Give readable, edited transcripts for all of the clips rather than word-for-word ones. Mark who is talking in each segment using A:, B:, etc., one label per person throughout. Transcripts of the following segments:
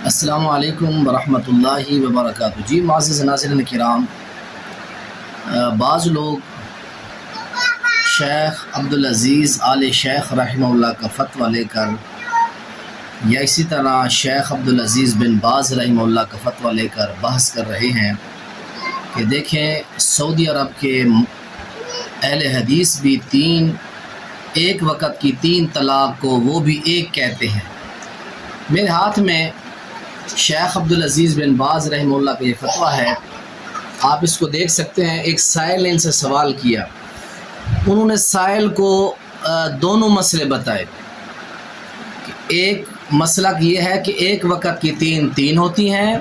A: السلام علیکم ورحمۃ اللہ وبرکاتہ۔ جی معزز ناظرین کرام، بعض لوگ شیخ عبدالعزیز آل شیخ رحمہ اللہ کا فتویٰ لے کر یا اسی طرح شیخ عبدالعزیز بن باز رحمہ اللہ کا فتویٰ لے کر بحث کر رہے ہیں کہ دیکھیں سعودی عرب کے اہل حدیث بھی ایک وقت کی 3 طلاق کو وہ بھی ایک کہتے ہیں۔ میرے ہاتھ میں شیخ عبدالعزیز بن باز رحمہ اللہ کا یہ فتویٰ ہے، آپ اس کو دیکھ سکتے ہیں۔ ایک سائل نے ان سے سوال کیا، انہوں نے سائل کو دونوں مسئلے بتائے کہ ایک مسئلہ یہ ہے کہ ایک وقت کی 3 ہوتی ہیں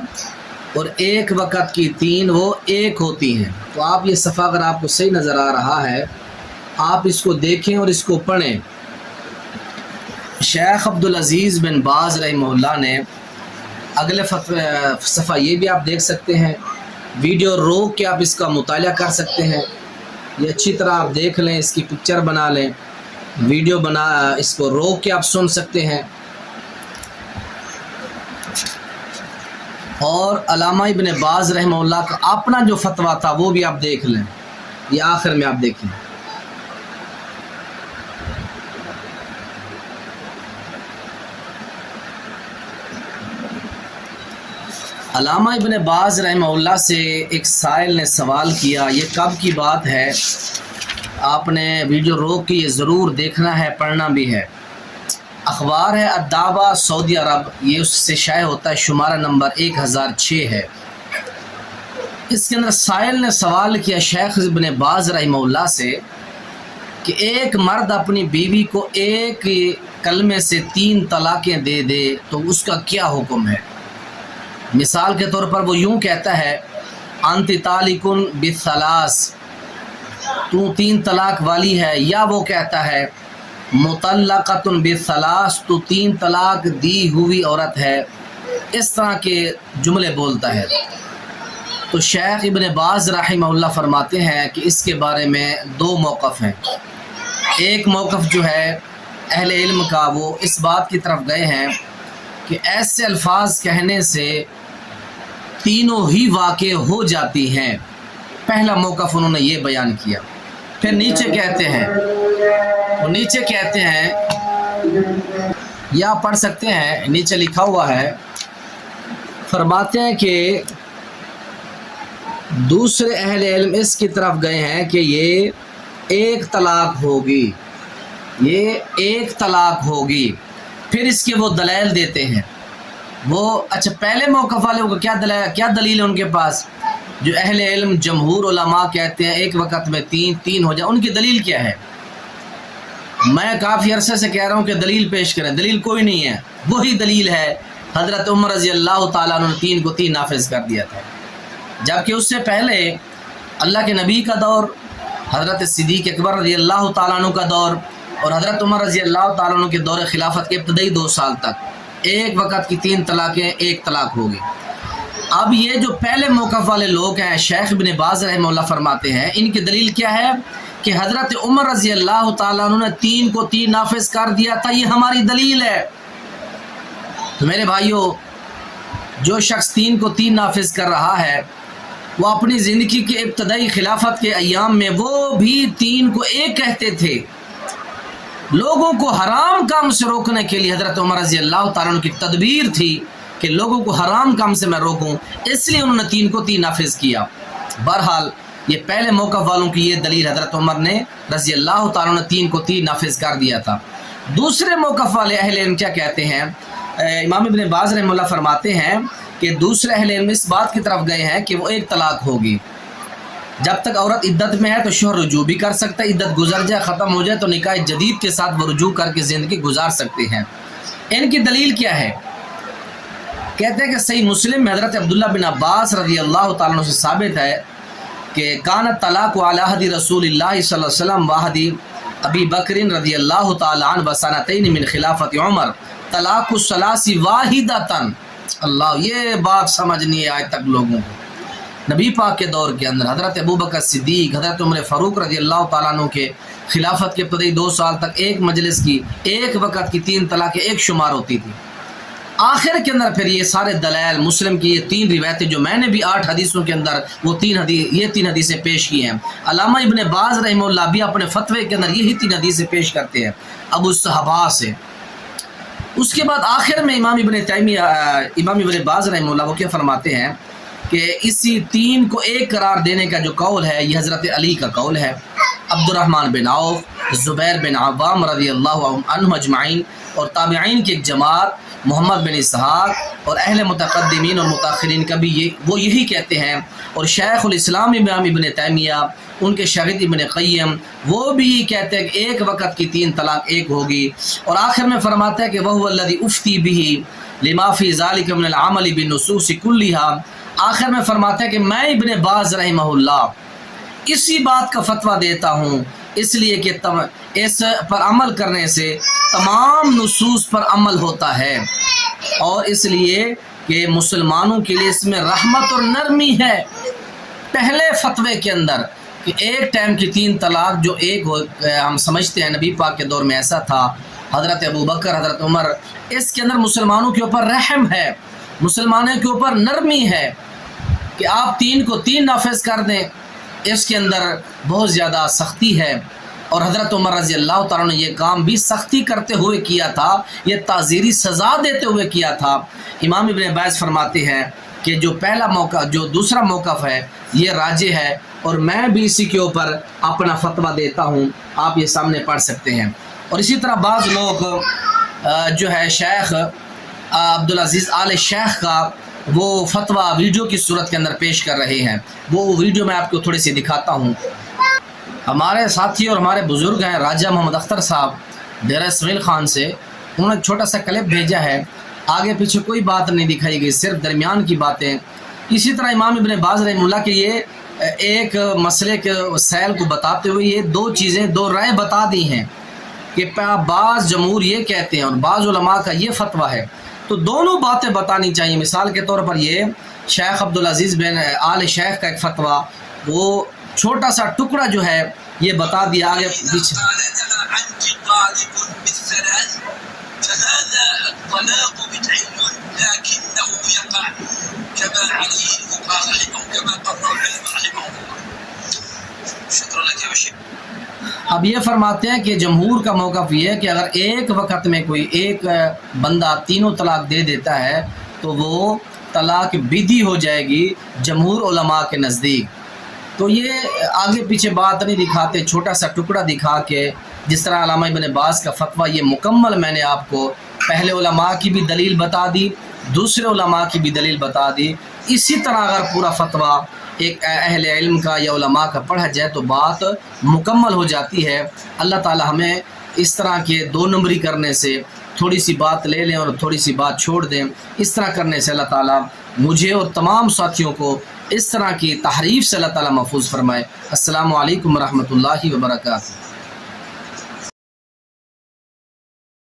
A: اور ایک وقت کی 3 وہ ایک ہوتی ہیں۔ تو آپ یہ صفحہ اگر آپ کو صحیح نظر آ رہا ہے، آپ اس کو دیکھیں اور اس کو پڑھیں۔ شیخ عبدالعزیز بن باز رحمہ اللہ نے اگلے صفحہ یہ بھی آپ دیکھ سکتے ہیں، ویڈیو روک کے آپ اس کا مطالعہ کر سکتے ہیں، یہ اچھی طرح آپ دیکھ لیں، اس کی پکچر بنا لیں، ویڈیو اس کو روک کے آپ سن سکتے ہیں۔ اور علامہ ابن باز رحمہ اللہ کا اپنا جو فتویٰ تھا وہ بھی آپ دیکھ لیں، یہ آخر میں آپ دیکھیں۔ علامہ ابن باز رحمہ اللہ سے ایک سائل نے سوال کیا، یہ کب کی بات ہے، آپ نے ویڈیو روک کے یہ ضرور دیکھنا ہے، پڑھنا بھی ہے۔ اخبار ہے الدعوہ سعودی عرب، یہ اس سے شائع ہوتا ہے، شمارہ نمبر 1006 ہے۔ اس کے اندر سائل نے سوال کیا شیخ ابن باز رحمہ اللہ سے کہ ایک مرد اپنی بیوی کو ایک کلمے سے 3 طلاقیں دے دے تو اس کا کیا حکم ہے؟ مثال کے طور پر وہ یوں کہتا ہے انت طالقن بثلاث، تو 3 طلاق والی ہے، یا وہ کہتا ہے مطلقۃ بثلاث، تو 3 طلاق دی ہوئی عورت ہے، اس طرح کے جملے بولتا ہے۔ تو شیخ ابن باز رحمہ اللہ فرماتے ہیں کہ اس کے بارے میں 2 موقف ہیں۔ ایک موقف جو ہے اہل علم کا، وہ اس بات کی طرف گئے ہیں کہ ایسے الفاظ کہنے سے تینوں ہی واقع ہو جاتی ہیں۔ پہلا موقف انہوں نے یہ بیان کیا۔ پھر نیچے کہتے ہیں یا پڑھ سکتے ہیں، نیچے لکھا ہوا ہے، فرماتے ہیں کہ دوسرے اہل علم اس کی طرف گئے ہیں کہ یہ ایک طلاق ہوگی، پھر اس کے وہ دلائل دیتے ہیں۔ وہ اچھا پہلے موقف والے کو کیا دلیل ہے ان کے پاس؟ جو اہل علم جمہور علماء کہتے ہیں ایک وقت میں 3 ہو جائے، ان کی دلیل کیا ہے؟ میں کافی عرصے سے کہہ رہا ہوں کہ دلیل پیش کریں، دلیل کوئی نہیں ہے۔ وہی دلیل ہے حضرت عمر رضی اللہ تعالیٰ عنہ نے 3 کو 3 نافذ کر دیا تھا، جبکہ اس سے پہلے اللہ کے نبی کا دور، حضرت صدیق اکبر رضی اللہ تعالیٰ عنہ کا دور اور حضرت عمر رضی اللہ تعالیٰ عنہ کے دور خلافت کے ابتدائی 2 سال تک ایک وقت کی 3 طلاقیں ایک طلاق ہوگی۔ اب یہ جو پہلے موقف والے لوگ ہیں، شیخ ابن باز رحمہ اللہ فرماتے ہیں، ان کی دلیل کیا ہے کہ حضرت عمر رضی اللہ تعالیٰ عنہ نے 3 کو 3 نافذ کر دیا تھا، یہ ہماری دلیل ہے۔ تو میرے بھائیوں، جو شخص 3 کو 3 نافذ کر رہا ہے، وہ اپنی زندگی کے ابتدائی خلافت کے ایام میں وہ بھی 3 کو 1 کہتے تھے۔ لوگوں کو حرام کام سے روکنے کے لیے حضرت عمر رضی اللہ تعالیٰ عنہ کی تدبیر تھی کہ لوگوں کو حرام کام سے میں روکوں، اس لیے انہوں نے 3 کو 3 نافذ کیا۔ بہرحال یہ پہلے موقف والوں کی یہ دلیل، حضرت عمر نے رضی اللہ تعالیٰ عنہ نے 3 کو 3 نافذ کر دیا تھا۔ دوسرے موقف والے اہل علم کیا کہتے ہیں؟ امام ابن باز رحمہ اللہ فرماتے ہیں کہ دوسرے اہل علم اس بات کی طرف گئے ہیں کہ وہ 1 طلاق ہوگی۔ جب تک عورت عدت میں ہے تو شوہر رجوع بھی کر سکتا ہے، عدت گزر جائے، ختم ہو جائے تو نکاح جدید کے ساتھ وہ رجوع کر کے زندگی گزار سکتے ہیں۔ ان کی دلیل کیا ہے؟ کہتے ہیں کہ صحیح مسلم میں حضرت عبداللہ بن عباس رضی اللہ تعالیٰ عنہ سے ثابت ہے کہ کانت طلاق علی عہد رسول اللہ صلی اللہ علیہ وسلم وعہد ابی بکر رضی اللہ تعالیٰ عنہ وسنتین من خلافت عمر طلاق الثلاث واحدۃ۔ اللہ، یہ بات سمجھ نہیں ہے آج تک لوگوں کو۔ نبی پاک کے دور کے اندر حضرت ابوبکر صدیق، حضرت عمر فاروق رضی اللہ تعالیٰ عنہ کے خلافت کے ابتدائی 2 سال تک ایک مجلس کی ایک وقت کی 3 طلاقیں ایک شمار ہوتی تھی۔ آخر کے اندر پھر یہ سارے دلائل مسلم کی یہ 3 روایتیں جو میں نے بھی 8 حدیثوں کے اندر وہ 3 حدیثیں پیش کی ہیں. علامہ ابن باز رحمہ اللہ بھی اپنے فتوے کے اندر یہی 3 حدیثیں پیش کرتے ہیں ابو الصحابہ سے. اس کے بعد آخر میں امام ابن باز رحمہ اللہ وہ کیا فرماتے ہیں کہ اسی 3 کو ایک قرار دینے کا جو قول ہے یہ حضرت علی کا قول ہے، عبد الرحمن بن عوف، زبیر بن عوام رضی اللہ عنہ اجمعین اور تابعین کی ایک جماعت، محمد بن اسحاق اور اہل متقدمین اور متاخرین کا بھی یہی کہتے ہیں. اور شیخ الاسلام امام ابن تیمیہ، ان کے شاگرد ابن قیم وہ بھی یہ کہتے ہیں کہ ایک وقت کی 3 طلاق ایک ہوگی. اور آخر میں فرماتا ہے کہ وَهُوَ الَّذِي أُفْتِي بِهِ لِمَا فِي ذَلِكَ مِنَ الْعَمَلِ بِالنُّصُوصِ كُلِّهَا. آخر میں فرماتا ہے کہ میں ابن باز رحمہ اللہ اسی بات کا فتویٰ دیتا ہوں اس لیے کہ اس پر عمل کرنے سے تمام نصوص پر عمل ہوتا ہے، اور اس لیے کہ مسلمانوں کے لیے اس میں رحمت اور نرمی ہے. پہلے فتوے کے اندر کہ ایک ٹائم کی 3 طلاق جو ہم سمجھتے ہیں نبی پاک کے دور میں ایسا تھا، حضرت ابو بکر، حضرت عمر، اس کے اندر مسلمانوں کے اوپر رحم ہے، مسلمانوں کے اوپر نرمی ہے کہ آپ 3 کو 3 نافذ کر دیں. اس کے اندر بہت زیادہ سختی ہے، اور حضرت عمر رضی اللہ تعالیٰ نے یہ کام بھی سختی کرتے ہوئے کیا تھا، یہ تعزیری سزا دیتے ہوئے کیا تھا. امام ابن باز فرماتے ہیں کہ جو دوسرا موقف ہے یہ راجح ہے، اور میں بھی اسی کے اوپر اپنا فتویٰ دیتا ہوں، آپ یہ سامنے پڑھ سکتے ہیں. اور اسی طرح بعض لوگ جو ہے شیخ عبدالعزیز آل شیخ کا وہ فتویٰ ویڈیو کی صورت کے اندر پیش کر رہے ہیں. وہ ویڈیو میں آپ کو تھوڑی سی دکھاتا ہوں. ہمارے ساتھی اور ہمارے بزرگ ہیں راجہ محمد اختر صاحب ڈیرہ اسماعیل خان سے، انہوں نے ایک چھوٹا سا کلپ بھیجا ہے، آگے پیچھے کوئی بات نہیں دکھائی گئی، صرف درمیان کی باتیں. اسی طرح امام ابن باز رحمہ اللہ کے یہ ایک مسئلے کے سیل کو بتاتے ہوئے یہ 2 چیزیں 2 رائے بتا دی ہیں کہ بعض جمہور یہ کہتے ہیں اور بعض علماء کا یہ فتویٰ ہے، تو دونوں باتیں بتانی چاہیے. مثال کے طور پر یہ شیخ عبدالعزیز بن آل شیخ کا ایک فتویٰ، وہ چھوٹا سا ٹکڑا جو ہے یہ بتا دیا آگے پیچھے. اب یہ فرماتے ہیں کہ جمہور کا موقف یہ ہے کہ اگر ایک وقت میں کوئی ایک بندہ 3 طلاق دے دیتا ہے تو وہ طلاق بدعی ہو جائے گی جمہور علماء کے نزدیک. تو یہ آگے پیچھے بات نہیں دکھاتے، چھوٹا سا ٹکڑا دکھا کے، جس طرح علامہ ابن باز کا فتویٰ یہ مکمل میں نے آپ کو پہلے علماء کی بھی دلیل بتا دی، دوسرے علماء کی بھی دلیل بتا دی. اسی طرح اگر پورا فتویٰ ایک اہل علم کا یا علماء کا پڑھا جائے تو بات مکمل ہو جاتی ہے. اللہ تعالی ہمیں اس طرح کے 2 نمبری کرنے سے، تھوڑی سی بات لے لیں اور تھوڑی سی بات چھوڑ دیں، اس طرح کرنے سے اللہ تعالی مجھے اور تمام ساتھیوں کو اس طرح کی تحریف سے اللہ تعالی محفوظ فرمائے. السلام علیکم ورحمۃ اللہ وبرکاتہ.